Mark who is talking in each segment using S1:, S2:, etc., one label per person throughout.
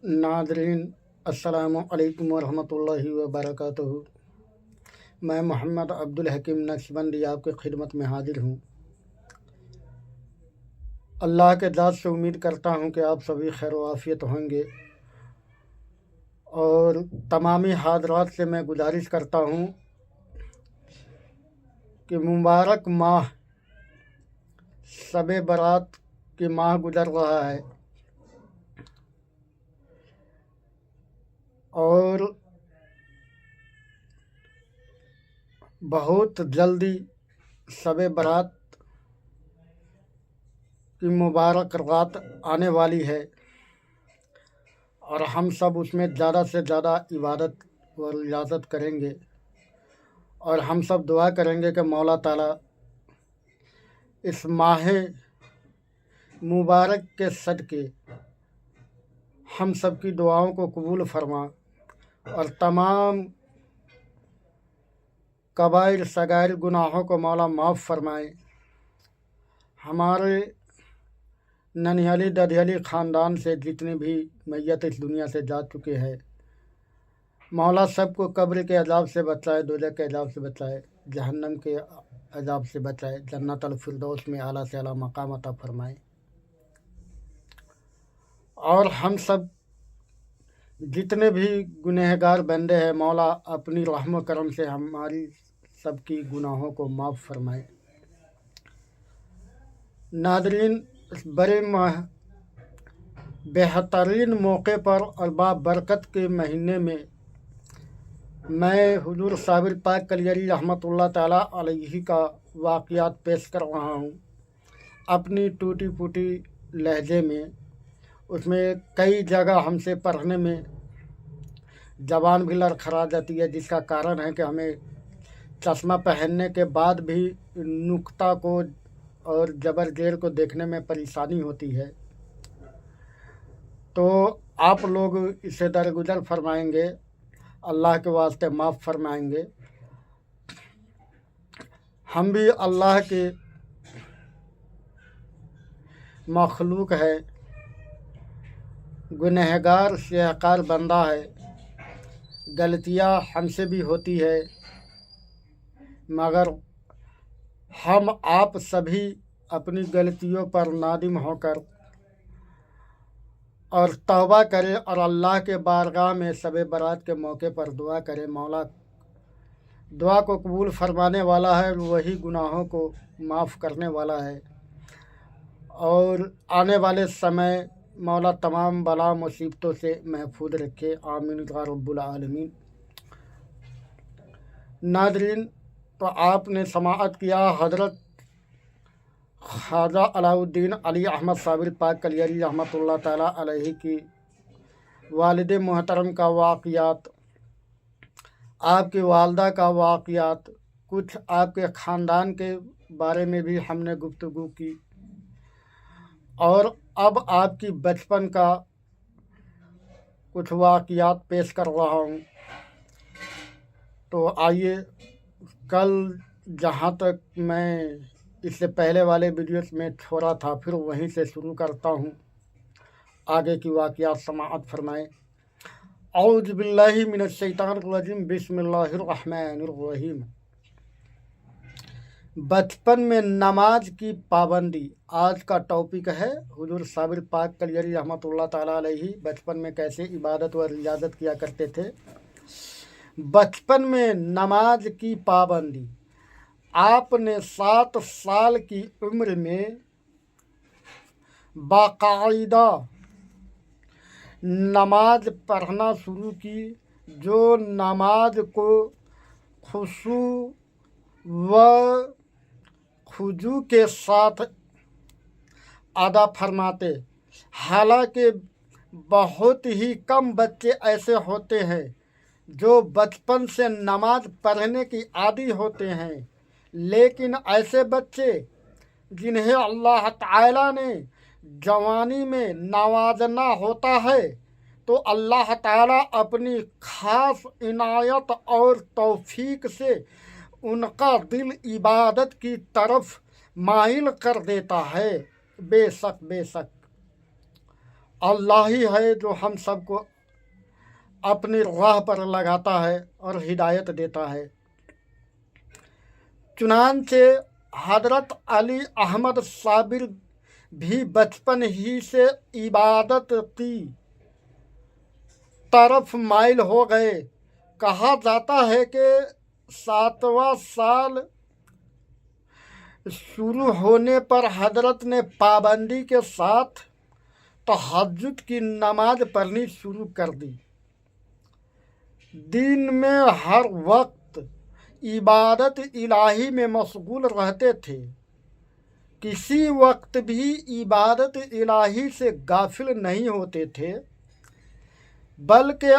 S1: Nadreen अस्सलामु अलैकुम वरहमतुल्लाहि वबरकातुहू। मैं मोहम्मद अब्दुल हकीम नक्शबंदी आपकी खिदमत में हाजिर हूँ। अल्लाह के ज़ात से उम्मीद करता हूँ कि आप सभी खैर आफियत होंगे और तमामी हाज़रात से मैं गुजारिश करता हूँ कि मुबारक माह शब बारात की माह गुजर रहा है और बहुत जल्दी शब बारात की मुबारक रात आने वाली है और हम सब उसमें ज़्यादा से ज़्यादा इबादत और रियाज़त करेंगे और हम सब दुआ करेंगे कि मौला ताला इस माह मुबारक के सदक़े हम सब की दुआओं को कबूल फरमा और तमाम कबाइर सगाइर गुनाहों को मौला माफ़ फरमाए। हमारे ननिहाली ददियाली ख़ानदान से जितने भी मैयत इस दुनिया से जा चुके हैं, मौला सबको कब्र के अज़ाब से बचाए, दोज़ख के अज़ाब से बचाए, जहन्नम के अज़ाब से बचाए, जन्नतुल फिरदौस में आला से आला मकाम अता फरमाए। और हम सब जितने भी गुनहगार बंदे हैं, मौला अपनी रहम करम से हमारी सबकी गुनाहों को माफ़ फरमाए। नादरीन, इस बड़े बेहतरीन मौके पर और बाबरकत के महीने में मैं हुजूर साबिर पाक कलियरी रहमतुल्लाह ताला अलैहि का वाक़ियात पेश कर रहा हूँ अपनी टूटी फूटी लहजे में। उसमें कई जगह हमसे पढ़ने में ज़बान भी लड़खड़ा जाती है, जिसका कारण है कि हमें चश्मा पहनने के बाद भी नुक्ता को और जबर जेर को देखने में परेशानी होती है। तो आप लोग इसे दरगुजर फरमाएंगे, अल्लाह के वास्ते माफ़ फरमाएंगे। हम भी अल्लाह के मखलूक है, गुनहगार सिहकार बंदा है, गलतियाँ हमसे भी होती है, मगर हम आप सभी अपनी गलतियों पर नादिम होकर और तौबा करें और अल्लाह के बारगाह में शब बारात के मौके पर दुआ करें। मौला दुआ को कबूल फरमाने वाला है, वही गुनाहों को माफ़ करने वाला है और आने वाले समय मौला तमाम बला मुसीबतों से महफूज रखे। आमीन या रब्बुल आलमीन। नादरीन, तो आपने समाअत किया हज़रत ख्वाजा अलाउद्दीन अली अहमद साबिर पाक कलियरी रहमतुल्लाह ताला अलैहि की वालिद मोहतरम का वाक़ियात, आपकी वालदा का वाक़ियात, कुछ आपके ख़ानदान के बारे में भी हमने गुफ्तगू की और अब आपकी बचपन का कुछ वाक़ियात पेश कर रहा हूँ। तो आइए, कल जहाँ तक मैं इससे पहले वाले वीडियोस में छोड़ा था, फिर वहीं से शुरू करता हूँ। आगे की वाक़ियात समाअत फरमाएँ। औज़ु बिल्लाहि मिनश शैतानिर रजीम, बिस्मिल्लाहिर रहमानिर रहीम। बचपन में नमाज की पाबंदी आज का टॉपिक है। हुजूर साबिर पाक कलियरी रहमतुल्लाह ताला अलैहि बचपन में कैसे इबादत व रियाज़त किया करते थे। बचपन में नमाज की पाबंदी। आपने 7 साल की उम्र में बाकायदा नमाज पढ़ना शुरू की, जो नमाज को खुशू व खुजू के साथ अदा फरमाते। हालांकि बहुत ही कम बच्चे ऐसे होते हैं जो बचपन से नमाज पढ़ने की आदी होते हैं, लेकिन ऐसे बच्चे जिन्हें अल्लाह ताला ने जवानी में नवाजना होता है, तो अल्लाह ताला अपनी ख़ास इनायत और तौफीक से उनका दिल इबादत की तरफ माइल कर देता है। बेशक اللہ ہی ہے جو ہم سب کو اپنی راہ پر لگاتا ہے اور ہدایت دیتا ہے۔ چنانچہ حضرت علی احمد صابر بھی بچپن ہی سے عبادت کی طرف مائل ہو گئے۔ کہا جاتا ہے کہ 7واں سال شروع ہونے پر حضرت نے پابندی کے ساتھ تہجد کی نماز پڑھنی شروع کر دی۔ دن میں ہر وقت عبادت الہی میں مشغول رہتے تھے، کسی وقت بھی عبادت الہی سے غافل نہیں ہوتے تھے، بلکہ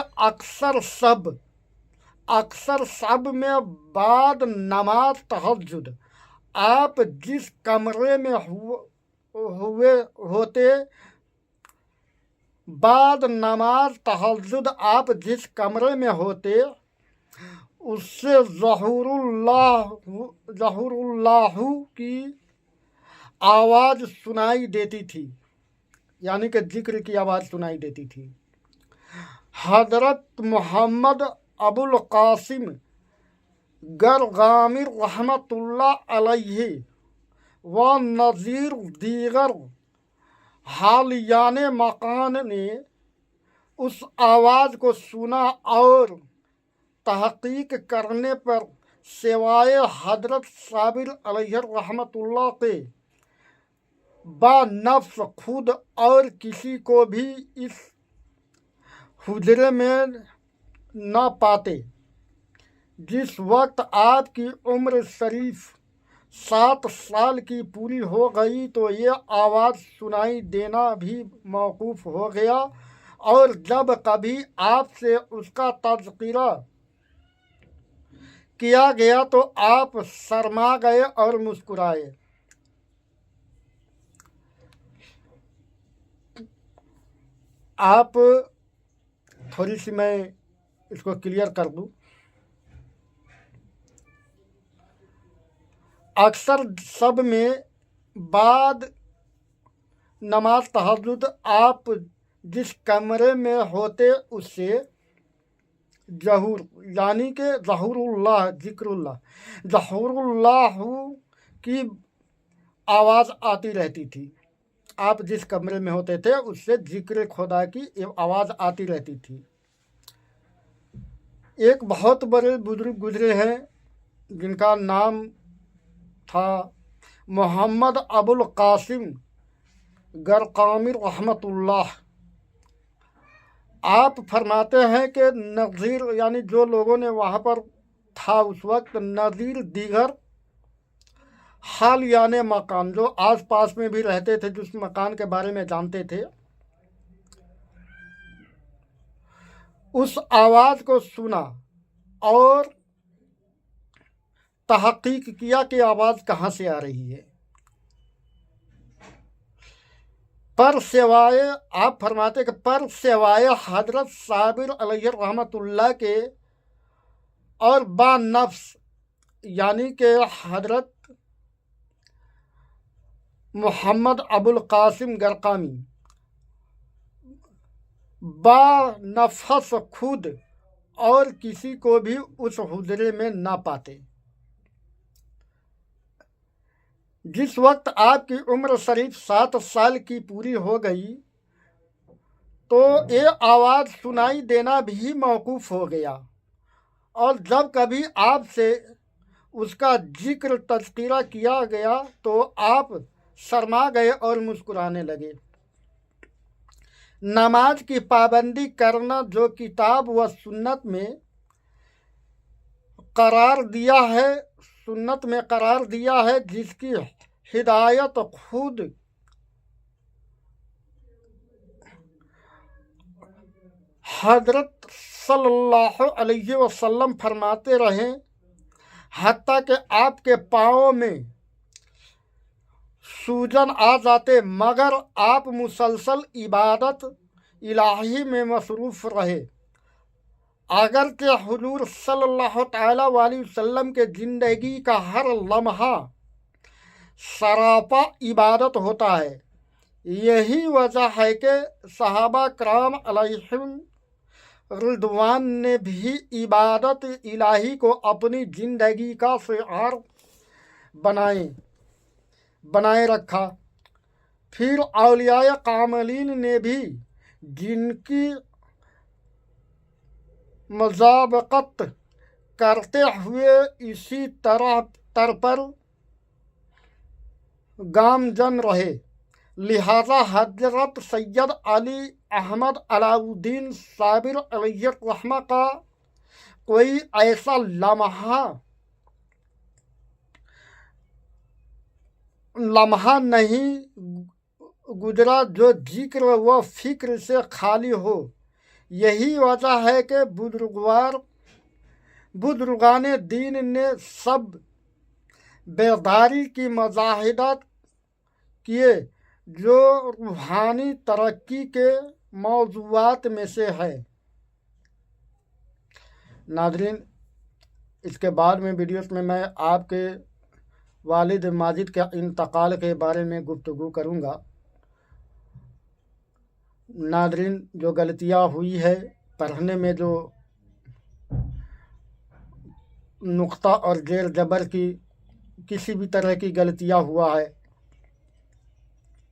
S1: اکثر سب میں بعد نماز تہجد آپ جس کمرے میں ہوتے اس سے ظہور اللہ کی آواز سنائی دیتی تھی، یعنی کہ ذکر کی آواز سنائی دیتی تھی۔ حضرت محمد ابو القاسم گرگامی رحمۃ اللہ علیہ و نظیر دیگر حالیان مکان نے اس آواز کو سنا اور تحقیق کرنے پر سوائے حضرت صابر علیہ رحمۃ اللہ کے با نفس خود اور کسی کو بھی اس حجرے میں نہ پاتے۔ جس وقت آپ کی عمر شریف 7 سال کی پوری ہو گئی تو یہ آواز سنائی دینا بھی موقوف ہو گیا، اور جب کبھی آپ سے اس کا تذکرہ کیا گیا تو آپ شرما گئے اور مسکرائے۔ آپ تھوڑی سی میں اس کو کلیئر کر دوں۔ اکثر سب میں بعد نماز تہجد آپ جس کمرے میں ہوتے اس سے ظہور، یعنی کہ ظہور اللہ کی آواز آتی رہتی تھی۔ آپ جس کمرے میں ہوتے تھے اس سے ذکر خدا کی آواز آتی رہتی تھی۔ ایک بہت بڑے بزرگ گزرے ہیں جن کا نام تھا محمد ابو القاسم گرگامی رحمۃ اللہ۔ آپ فرماتے ہیں کہ نظیر، یعنی جو لوگوں نے وہاں پر تھا اس وقت، نظیر دیگر حالیان مکان، جو آس پاس میں بھی رہتے تھے، جس مکان کے بارے میں جانتے تھے، اس آواز کو سنا اور تحقیق کیا کہ آواز کہاں سے آ رہی ہے۔ آپ فرماتے کہ پر سوائے حضرت صابر علیہ رحمۃ اللہ کے اور با نفس، یعنی کہ حضرت محمد ابو القاسم گرگامی با نفس خود اور کسی کو بھی اس حجرے میں نہ پاتے۔ جس وقت آپ کی عمر شریف 7 سال کی پوری ہو گئی تو یہ آواز سنائی دینا بھی موقوف ہو گیا، اور جب کبھی آپ سے اس کا ذکر تذکرہ کیا گیا تو آپ شرما گئے اور مسکرانے لگے۔ نماز کی پابندی کرنا جو کتاب و سنت میں قرار دیا ہے، جس کی ہدایت خود حضرت صلی اللہ علیہ وسلم فرماتے رہے، حتیٰ کہ آپ کے پاؤں میں سوجن آ جاتے، مگر آپ مسلسل عبادت الہی میں مصروف رہے۔ اگرچہ حضور صلی اللہ تعالیٰ علیہ وسلم کے زندگی کا ہر لمحہ سراپا عبادت ہوتا ہے، यही वजह है कि सहाबा कराम अलैहिम रिदवान ने भी इबादत इलाही को अपनी ज़िंदगी का शिआर बनाए रखा। फिर औलियाए कामलीन ने भी जिनकी मुताबकत करते हुए इसी तरह पर गामजन रहे। लिहाजा हजरत सैयद अली अहमद अलाउद्दीन साबिर अलैहिर्रहमा का कोई ऐसा लम्हा नहीं गुजरा जो जिक्र व फिक्र से खाली हो। यही वजह है कि बुजुर्गान दीन ने सब बेदारी की मुजाहिदत किए जो रूहानी तरक्की के मौजूआत में से है। नाज़रीन, इसके बाद में वीडियोस में मैं आपके वालिद माजिद के इंतकाल के बारे में गुफ्तगू करूँगा। नाज़रीन, जो गलतियाँ हुई है पढ़ने में, जो नुक्ता और जेर जबर की किसी भी तरह की गलतियाँ हुआ है,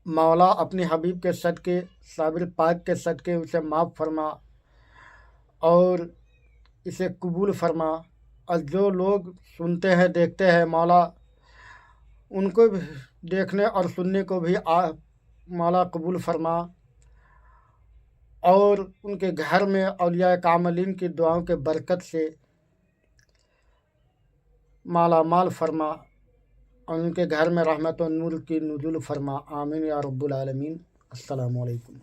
S1: मौला अपने हबीब के सदके, साबिर पाक के सदके उसे माफ़ फरमा और इसे कबूल फरमा। और जो लोग सुनते हैं देखते हैं, मौला उनको भी देखने और सुनने को भी मौला कबूल फरमा और उनके घर में औलिया कामलीन की दुआओं के बरकत से माला माल फरमा और उनके घर में रहमत और नूर की नुज़ुल फरमा। आमीन या रब्बुल आलमीन। अस्सलामु अलैकुम।